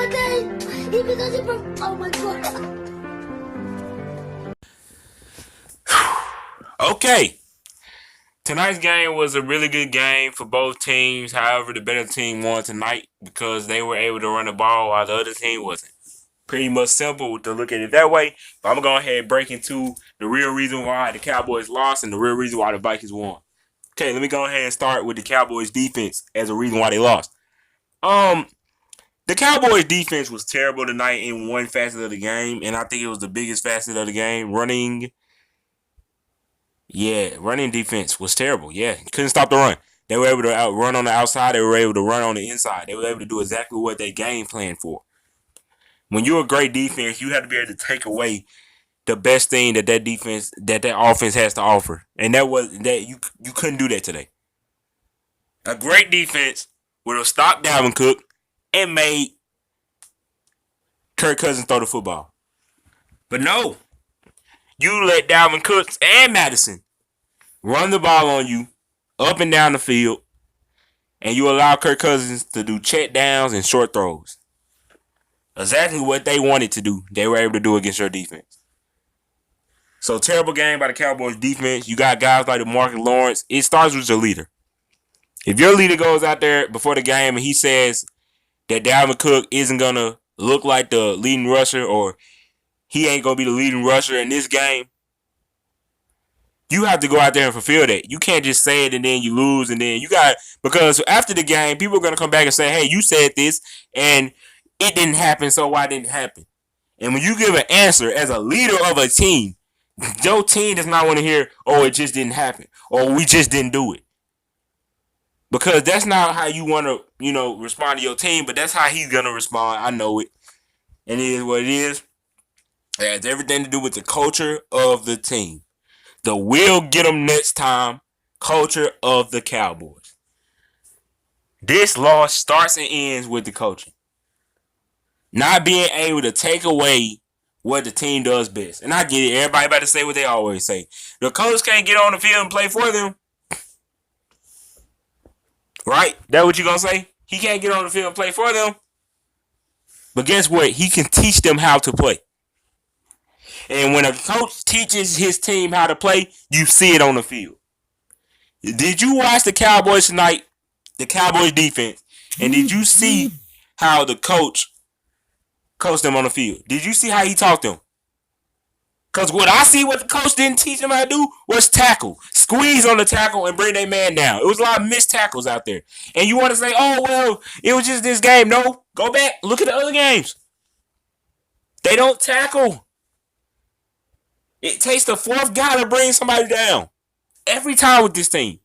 what that is? Because it from, oh my God. Okay. Tonight's game was a really good game for both teams. However, the better team won tonight because they were able to run the ball while the other team wasn't. Pretty much simple to look at it that way. But I'm going to go ahead and break into the real reason why the Cowboys lost and the real reason why the Vikings won. Okay, let me go ahead and start with the Cowboys defense as a reason why they lost. The Cowboys defense was terrible tonight in one facet of the game, and I think it was the biggest facet of the game. Running defense was terrible. Yeah, couldn't stop the run. They were able to run on the outside. They were able to run on the inside. They were able to do exactly what they game planned for. When you're a great defense, you have to be able to take away the best thing that offense has to offer, and you couldn't do that today. A great defense would have stopped Dalvin Cook and made Kirk Cousins throw the football. But no, you let Dalvin Cook and Madison run the ball on you up and down the field, and you allow Kirk Cousins to do check downs and short throws. Exactly what they wanted to do, they were able to do against your defense. So, terrible game by the Cowboys defense. You got guys like Marcus Lawrence. It starts with your leader. If your leader goes out there before the game and he says that Dalvin Cook isn't going to look like the leading rusher or he ain't going to be the leading rusher in this game, you have to go out there and fulfill that. You can't just say it and then you lose and then because after the game, people are going to come back and say, hey, you said this and it didn't happen, so why didn't it happen? And when you give an answer as a leader of a team, your team does not want to hear, oh, it just didn't happen or we just didn't do it. Because that's not how you want to, respond to your team, but that's how he's going to respond. I know it. And it is what it is. It has everything to do with the culture of the team. The will get them next time culture of the Cowboys. This loss starts and ends with the coaching. Not being able to take away what the team does best. And I get it. Everybody about to say what they always say. The coach can't get on the field and play for them. Right? That what you gonna say? He can't get on the field and play for them. But guess what? He can teach them how to play. And when a coach teaches his team how to play, you see it on the field. Did you watch the Cowboys tonight? The Cowboys defense. And did you see how the coach coached them on the field? Did you see how he talked to them? Because what the coach didn't teach them how to do was tackle. Squeeze on the tackle and bring their man down. It was a lot of missed tackles out there. And you want to say, oh, well, it was just this game. No, go back. Look at the other games. They don't tackle. It takes the fourth guy to bring somebody down. Every time with this team.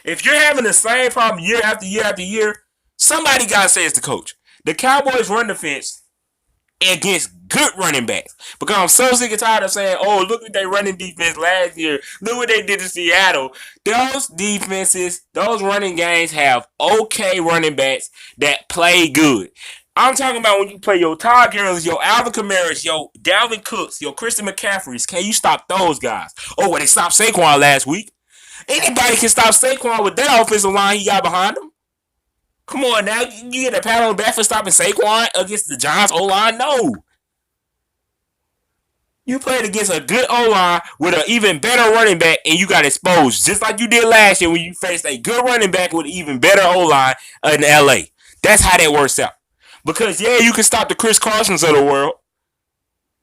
If you're having the same problem year after year after year, somebody got to say it's the coach. The Cowboys run defense against good running backs. Because I'm so sick and tired of saying, oh, look at their running defense last year. Look what they did to Seattle. Those defenses, those running games have okay running backs that play good. I'm talking about when you play your Todd Gurley's, your Alvin Kamara's, your Dalvin Cooks, your Christian McCaffrey's. Can you stop those guys? Oh, well, they stopped Saquon last week. Anybody can stop Saquon with that offensive line he got behind him. Come on now, you get a pat on the back for stopping Saquon against the Giants O-line? No. You played against a good O-line with an even better running back and you got exposed, just like you did last year when you faced a good running back with an even better O-line in LA. That's how that works out. Because, yeah, you can stop the Chris Carsons of the world,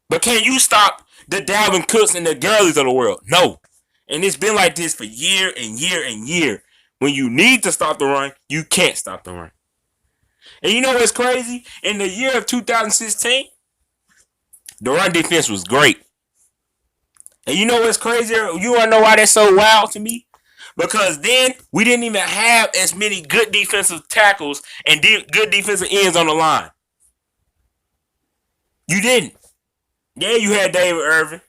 but can you stop the Dalvin Cooks and the Gurleys of the world? No. And it's been like this for year and year and year. When you need to stop the run, you can't stop the run. And you know what's crazy? In the year of 2016, the run defense was great. And you know what's crazier? You want to know why that's so wild to me? Because then we didn't even have as many good defensive tackles and good defensive ends on the line. You didn't. Yeah, you had David Irvin.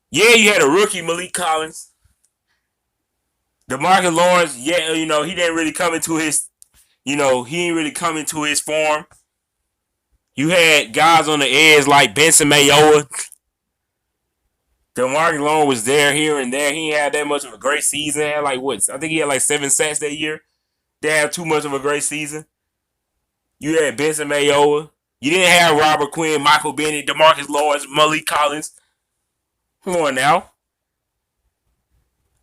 Yeah, you had a rookie, Malik Collins. DeMarcus Lawrence, yeah, he didn't really come into his, he didn't really come into his form. You had guys on the edge like Benson Mayowa. DeMarcus Lawrence was there, here and there. He ain't had that much of a great season. I think he had like 7 sacks that year. They had too much of a great season. You had Benson Mayowa. You didn't have Robert Quinn, Michael Bennett, DeMarcus Lawrence, Malik Collins. Come on now.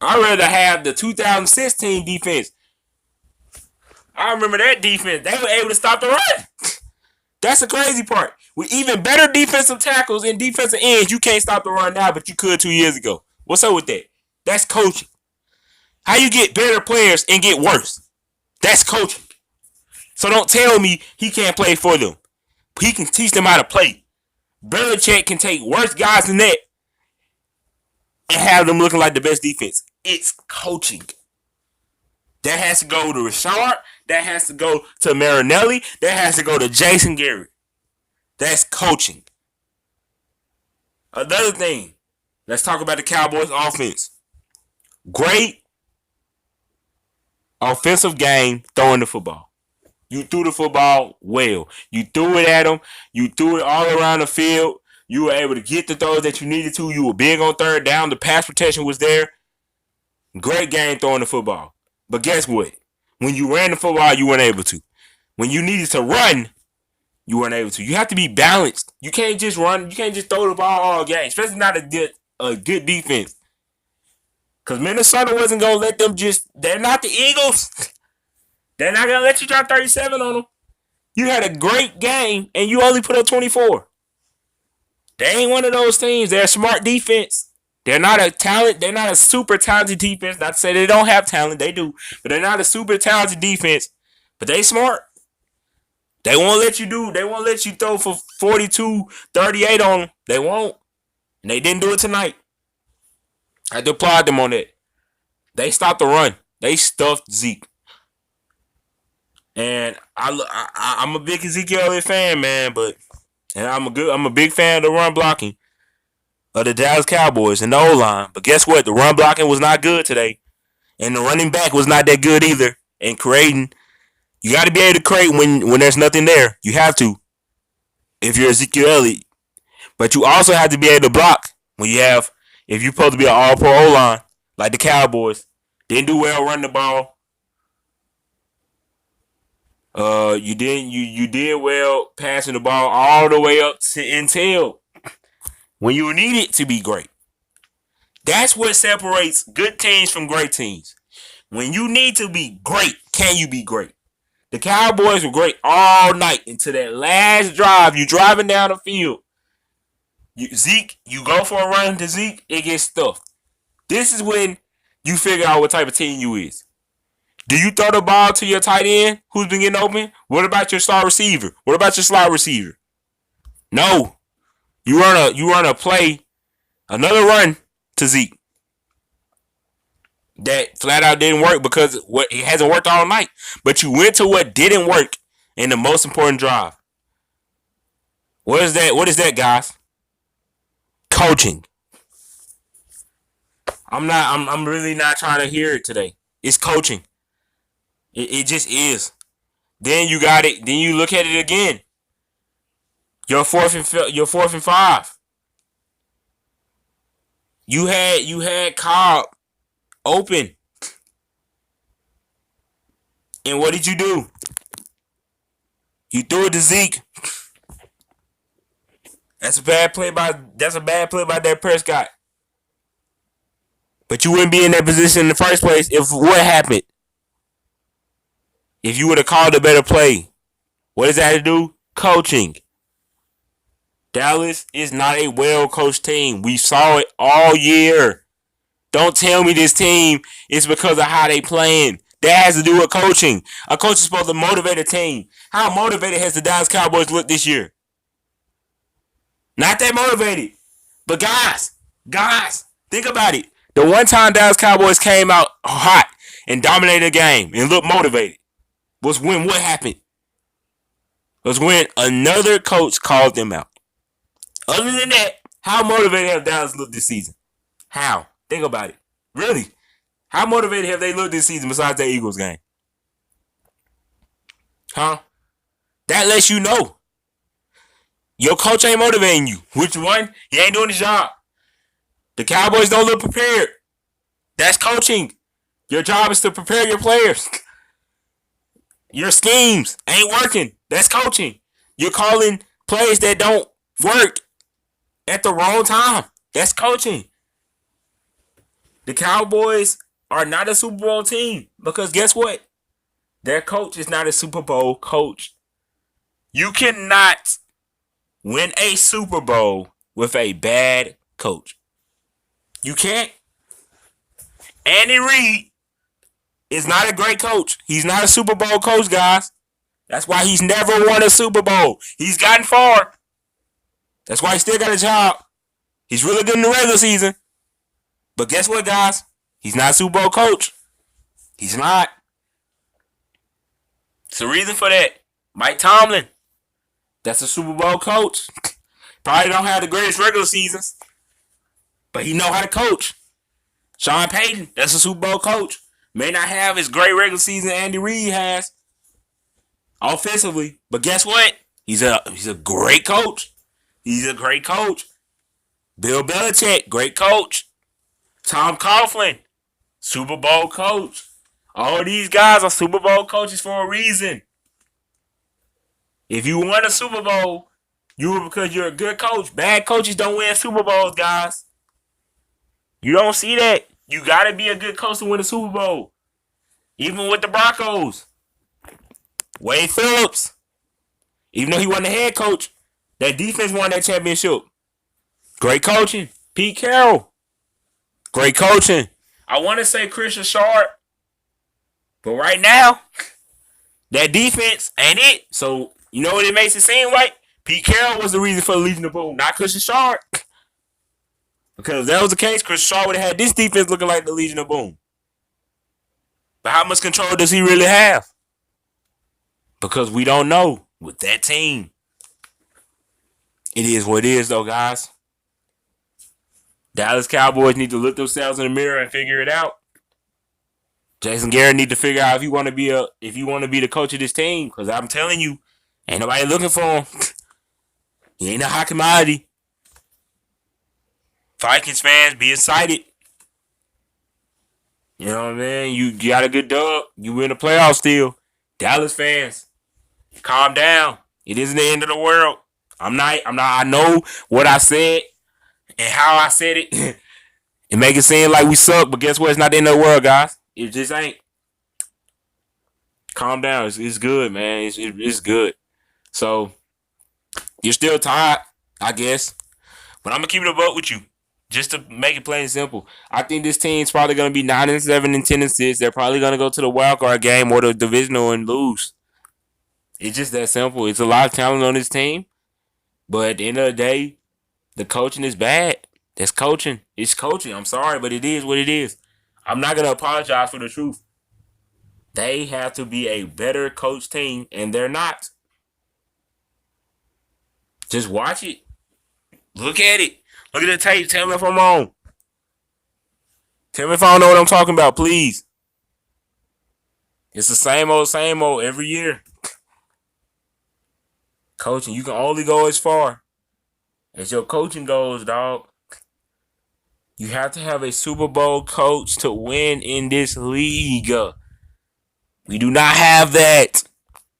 I'd rather have the 2016 defense. I remember that defense. They were able to stop the run. That's the crazy part. With even better defensive tackles and defensive ends, you can't stop the run now, but you could 2 years ago. What's up with that? That's coaching. How you get better players and get worse? That's coaching. So don't tell me he can't play for them. He can teach them how to play. Belichick can take worse guys than that and have them looking like the best defense. It's coaching. That has to go to Rashard. That has to go to Marinelli. That has to go to Jason Garrett. That's coaching. Another thing. Let's talk about the Cowboys offense. Great offensive game throwing the football. You threw the football well. You threw it at them. You threw it all around the field. You were able to get the throws that you needed to. You were big on third down. The pass protection was there. Great game throwing the football. But guess what? When you ran the football, you weren't able to. When you needed to run, you weren't able to. You have to be balanced. You can't just run. You can't just throw the ball all game, especially not a good defense. Because Minnesota wasn't going to let them they're not the Eagles. They're not going to let you drop 37 on them. You had a great game, and you only put up 24. They ain't one of those teams. They're a smart defense. They're not a talent. They're not a super talented defense. Not to say they don't have talent. They do. But they're not a super talented defense. But they smart. They won't let you They won't let you throw for 42, 38 on them. They won't. And they didn't do it tonight. I had to applaud them on that. They stopped the run. They stuffed Zeke. And I'm a big Ezekiel Elliott fan, man. And I'm a big fan of the run blocking of the Dallas Cowboys and the O-line. But guess what? The run blocking was not good today. And the running back was not that good either. And creating, you got to be able to create when there's nothing there. You have to. If you're Ezekiel Elliott. But you also have to be able to block if you're supposed to be an all-pro O-line like the Cowboys. Didn't do well running the ball. You did well passing the ball all the way up until when you need it to be great. That's what separates good teams from great teams. When you need to be great, can you be great? The Cowboys were great all night until that last drive. You driving down the field. Zeke, you go for a run to Zeke, it gets stuffed. This is when you figure out what type of team you is. Do you throw the ball to your tight end who's been getting open? What about your star receiver? What about your slot receiver? No. You run a play, another run to Zeke. That flat out didn't work because it hasn't worked all night. But you went to what didn't work in the most important drive. What is that? What is that, guys? Coaching. I'm really not trying to hear it today. It's coaching. It just is. Then you got it. Then you look at it again. Your fourth and 5. You had Cobb open. And what did you do? You threw it to Zeke. That's a bad play by Dak Prescott. But you wouldn't be in that position in the first place if what happened? If you would have called a better play. What does that have to do? Coaching. Dallas is not a well-coached team. We saw it all year. Don't tell me this team is because of how they playing. That has to do with coaching. A coach is supposed to motivate a team. How motivated has the Dallas Cowboys looked this year? Not that motivated. But guys, think about it. The one time Dallas Cowboys came out hot and dominated the game and looked motivated was when what happened? Was when another coach called them out. Other than that, how motivated have Dallas looked this season? How? Think about it. Really? How motivated have they looked this season besides that Eagles game? Huh? That lets you know. Your coach ain't motivating you. Which one? He ain't doing his job. The Cowboys don't look prepared. That's coaching. Your job is to prepare your players. Your schemes ain't working. That's coaching. You're calling plays that don't work at the wrong time. That's coaching. The Cowboys are not a Super Bowl team because guess what? Their coach is not a Super Bowl coach. You cannot win a Super Bowl with a bad coach. You can't. Andy Reid is not a great coach. He's not a Super Bowl coach, guys. That's why he's never won a Super Bowl. He's gotten far. That's why he still got a job. He's really good in the regular season. But guess what, guys? He's not a Super Bowl coach. He's not. It's a reason for that. Mike Tomlin. That's a Super Bowl coach. Probably don't have the greatest regular seasons. But he know how to coach. Sean Payton. That's a Super Bowl coach. May not have as great regular season Andy Reid has. Offensively. But guess what? He's a great coach. He's a great coach. Bill Belichick. Great coach. Tom Coughlin. Super Bowl coach. All these guys are Super Bowl coaches for a reason. If you won a Super Bowl, you were because you're a good coach. Bad coaches don't win Super Bowls, guys. You don't see that. You got to be a good coach to win a Super Bowl. Even with the Broncos. Wade Phillips. Even though he wasn't the head coach, that defense won that championship. Great coaching. Pete Carroll. Great coaching. I want to say Christian Sharp. But right now, that defense ain't it. So, you know what it makes it seem like? Pete Carroll was the reason for the Legion of Boom, not Christian Sharp. Because if that was the case, Christian Sharp would have had this defense looking like the Legion of Boom. But how much control does he really have? Because we don't know with that team. It is what it is, though, guys. Dallas Cowboys need to look themselves in the mirror and figure it out. Jason Garrett need to figure out if you want to be the coach of this team. Because I'm telling you, ain't nobody looking for him. He ain't a hot commodity. Vikings fans, be excited. You know what I mean? You got a good dub. You win the playoffs still. Dallas fans, calm down. It isn't the end of the world. I know what I said and how I said it. It make it seem like we suck, but guess what? It's not the end of the world, guys. It just ain't. Calm down. It's good, man. It's good. So, you're still tired, I guess. But I'm going to keep it a buck with you. Just to make it plain and simple. I think this team's probably going to be 9-7 and 10-6. They're probably going to go to the wild card game or the divisional and lose. It's just that simple. It's a lot of talent on this team. But at the end of the day, the coaching is bad. That's coaching. It's coaching. I'm sorry, but it is what it is. I'm not going to apologize for the truth. They have to be a better coach team, and they're not. Just watch it. Look at it. Look at the tape. Tell me if I'm wrong. Tell me if I don't know what I'm talking about, please. It's the same old every year. Coaching, you can only go as far as your coaching goes, dog. You have to have a Super Bowl coach to win in this league. We do not have that.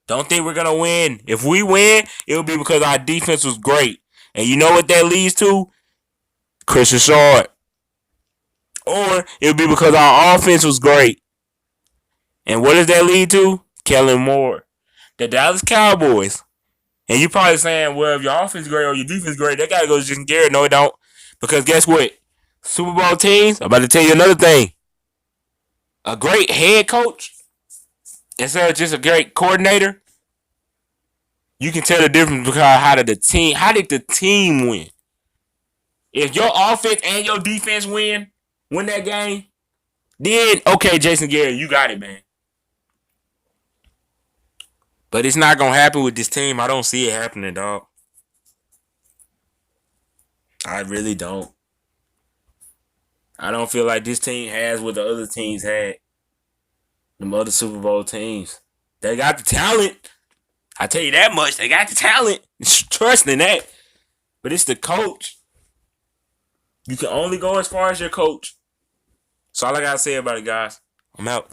Don't think we're going to win. If we win, it'll be because our defense was great. And you know what that leads to? Christian Sharp. Or it'll be because our offense was great. And what does that lead to? Kellen Moore. The Dallas Cowboys. And you're probably saying, well, if your offense is great or your defense is great, that got to go to Jason Garrett. No, it don't. Because guess what? Super Bowl teams, I'm about to tell you another thing. A great head coach, instead of just a great coordinator, you can tell the difference because how did the team win? If your offense and your defense win that game, then okay, Jason Garrett, you got it, man. But it's not gonna happen with this team. I don't see it happening, dog. I really don't. I don't feel like this team has what the other teams had. The other Super Bowl teams. They got the talent. I tell you that much. They got the talent. Trust in that. But it's the coach. You can only go as far as your coach. That's all I got to say about it, guys. I'm out.